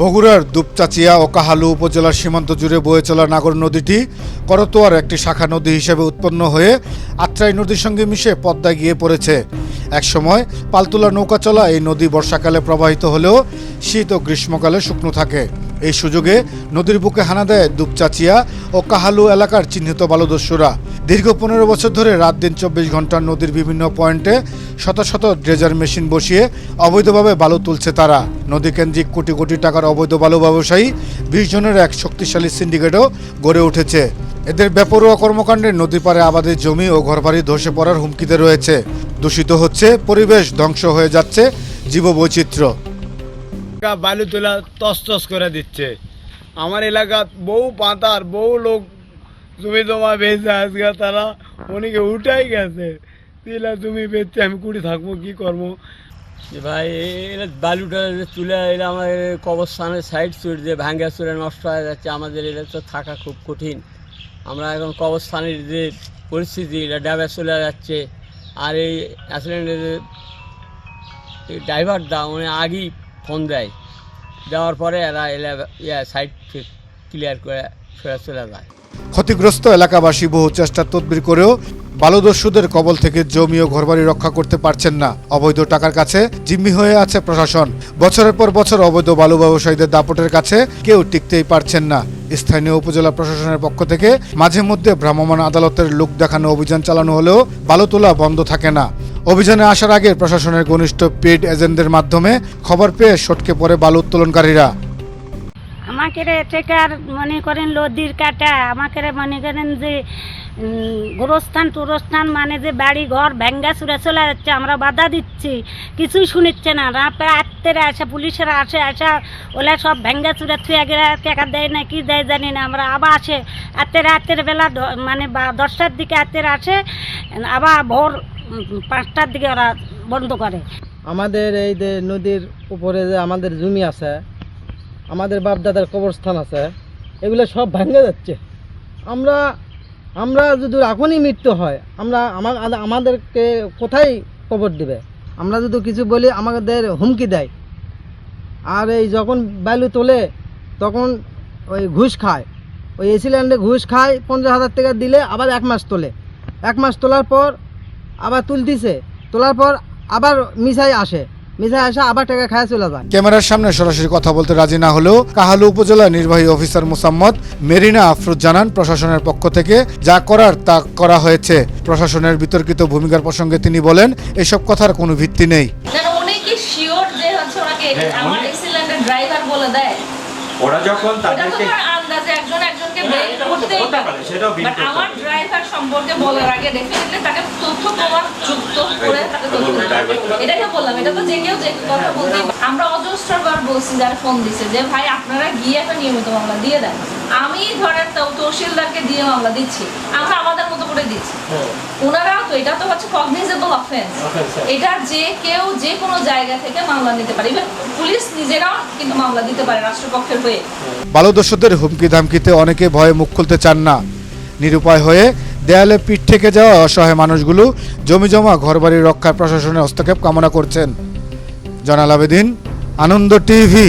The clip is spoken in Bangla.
বগুড়ার দুপচাচিয়া ও কাহালু উপজেলার সীমান্ত জুড়ে বয়ে চলা নাগর নদীটি করতোয়ার একটি শাখা নদী হিসেবে উৎপন্ন হয়ে আত্রাই নদীর সঙ্গে মিশে পদ্মায় গিয়ে পড়েছে। একসময় পালতোলা নৌকা চলা এই নদী বর্ষাকালে প্রবাহিত হলেও শীত ও গ্রীষ্মকালে শুকনো থাকে। এই সুযোগে নদীর বুকে হানা দেয় দুপচাচিয়া ও কাহালু এলাকার চিহ্নিত বালুদস্যুরা। দীর্ঘ ১৫ বছর ধরে রাত দিন ২৪ ঘন্টা নদীর বিভিন্ন পয়েন্টে শত শত ড্রেজার মেশিন বসিয়ে অবৈধভাবে বালু তুলছে তারা। নদী কেন্দ্রিক কোটি কোটি টাকার অবৈধ বালু ব্যবসায়ী ২০ জনের এক শক্তিশালী সিন্ডিকেটও গড়ে উঠেছে। এদের বেপরোয়া কর্মকাণ্ডে নদী পারে আবাদের জমি ও ঘরবাড়ি ধসে পড়ার হুমকিতে রয়েছে। দূষিত হচ্ছে পরিবেশ, ধ্বংস হয়ে যাচ্ছে জীববৈচিত্র্য। বালু তোলা তস করে দিচ্ছে। আমার এলাকার বহু পাতার বহু লোক জমি জমা বেঁচে আজকে তারা অনেকে উঠাই গেছে। জমি বেচছে, আমি কুড়ি থাকবো, কি করবো ভাই? এরা বালুটা তুলে এরা আমার কবরস্থানের সাইড চুড়ে যে ভাঙ্গা চুড়ে নষ্ট হয়ে যাচ্ছে। আমাদের এটা তো থাকা খুব কঠিন। আমরা এখন কবরস্থানের যে পরিস্থিতি, এটা ডাবে চলে যাচ্ছে। আর এই অ্যাক্সিডেন্টের ড্রাইভারটা উনি আগেই ফোন দেওয়ার পরে এরা সাইড ক্লিয়ার করে চলে যায়। ক্ষতিগ্রস্ত এলাকাবাসী বহু চেষ্টা তদবির করেও বালুদস্যুদের কবল থেকে জমি ও ঘরবাড়ি রক্ষা করতে পারছেন না। অবৈধ টাকার কাছে জিম্মি হয়ে আছে প্রশাসন। বছরের পর বছর অবৈধ বালু ব্যবসায়ীদের দাপটের কাছে কেউ টিকতেই পারছেন না। স্থানীয় উপজেলা প্রশাসনের পক্ষ থেকে মাঝে মধ্যে ভ্রাম্যমাণ আদালতের লোক দেখানো অভিযান চালানো হলেও বালু তোলা বন্ধ থাকে না। অভিযানে আসার আগে প্রশাসনের ঘনিষ্ঠ পেড এজেন্টদের মাধ্যমে খবর পেয়ে সটকে পড়ে বালু উত্তোলনকারীরা। আমাকে থেকে আর মনে করেন নদীর কাটা, আমাকে মনে করেন যে গোরস্থান টুরস্থান মানে যে বাড়ি ঘর ভেঙ্গা চুরে চলে যাচ্ছে। আমরা বাধা দিচ্ছি, কিছুই শুনিচ্ছে না। আত্মেরা আসে, পুলিশেরা আসা ওলা সব ভেঙ্গা চুরে থুয়ে গেলে টাকা দেয় না কি দেয় জানি না। আমরা আবার আসে আত্মের বেলা মানে 10টার দিকে আত্মেরা আসে, আবার ভোর 5টার দিকে ওরা বন্ধ করে। আমাদের এই যে নদীর উপরে যে আমাদের জমি আছে, আমাদের বাপদাদার কবরস্থান আছে, এগুলো সব ভেঙে যাচ্ছে। আমরা যদি এখনই মৃত্যু হয়, আমাদেরকে কোথায় কবর দিবে? আমরা যদি কিছু বলি আমাদের হুমকি দেয়। আর এই যখন বালু তোলে তখন ওই ঘুষ খায়, ওই এসিল্যান্ডে ঘুষ খায়। 50,000 টাকা দিলে আবার 1 মাস তোলে। 1 মাস তোলার পর আবার তোলার পর আবার মিসাই আসে আবার টাকা খায় চলে যায়। ক্যামেরার সামনে সরাসরি কথা বলতে রাজি না হলেও কাহালু উপজেলা নির্বাহী অফিসার মোসাম্মদ মেরিনা আফরোজ জানান, প্রশাসনের পক্ষ থেকে যা করার তা করা হয়েছে। প্রশাসনের বিতর্কিত ভূমিকার প্রসঙ্গে তিনি বলেন, এসব কথার কোনো ভিত্তি নেই। ওরা যখন তাদেরকে আন্দাজে একজনকে বের করতেই পারে, বাট আমার ড্রাইভার সম্পর্কে বলার আগে ডেফিনেটলি তাকে তথ্য প্রমাণ যুক্ত করে তাকে এটাকে বললাম। এটা তো যে কেউ যে কথা বলতে, আমরা অজস্রবার বলছি যারা ফোন দিছে যে ভাই আপনারা গিয়ে একটা নিয়মিত মামলা দিয়ে দেন। আমি ধরেন তহসিলদারকে দিয়ে মামলা দিচ্ছি, আমরা আমাদের মতো করে দিচ্ছি। ওনারা তো এটা তো হচ্ছে কগনিজেবল অফেন্স। এটা যে কেউ যে কোনো জায়গা থেকে মামলা নিতে পারে, ইভেন পুলিশ নিজেরাও কিন্তু মামলা দিতে পারে রাষ্ট্রপক্ষের হয়ে। বালুদস্যুদের হুমকি ধামকিতে অনেকে ভয়ে মুখ খুলতে চান না। নিরুপায় হয়ে দেয়ালে পিঠ থেকে যাওয়া অসহায় মানুষগুলো জমিজমা ঘরবাড়ি রক্ষায় প্রশাসনের হস্তক্ষেপ কামনা করছেন। জয়নাল আবেদিন, আনন্দ টিভি।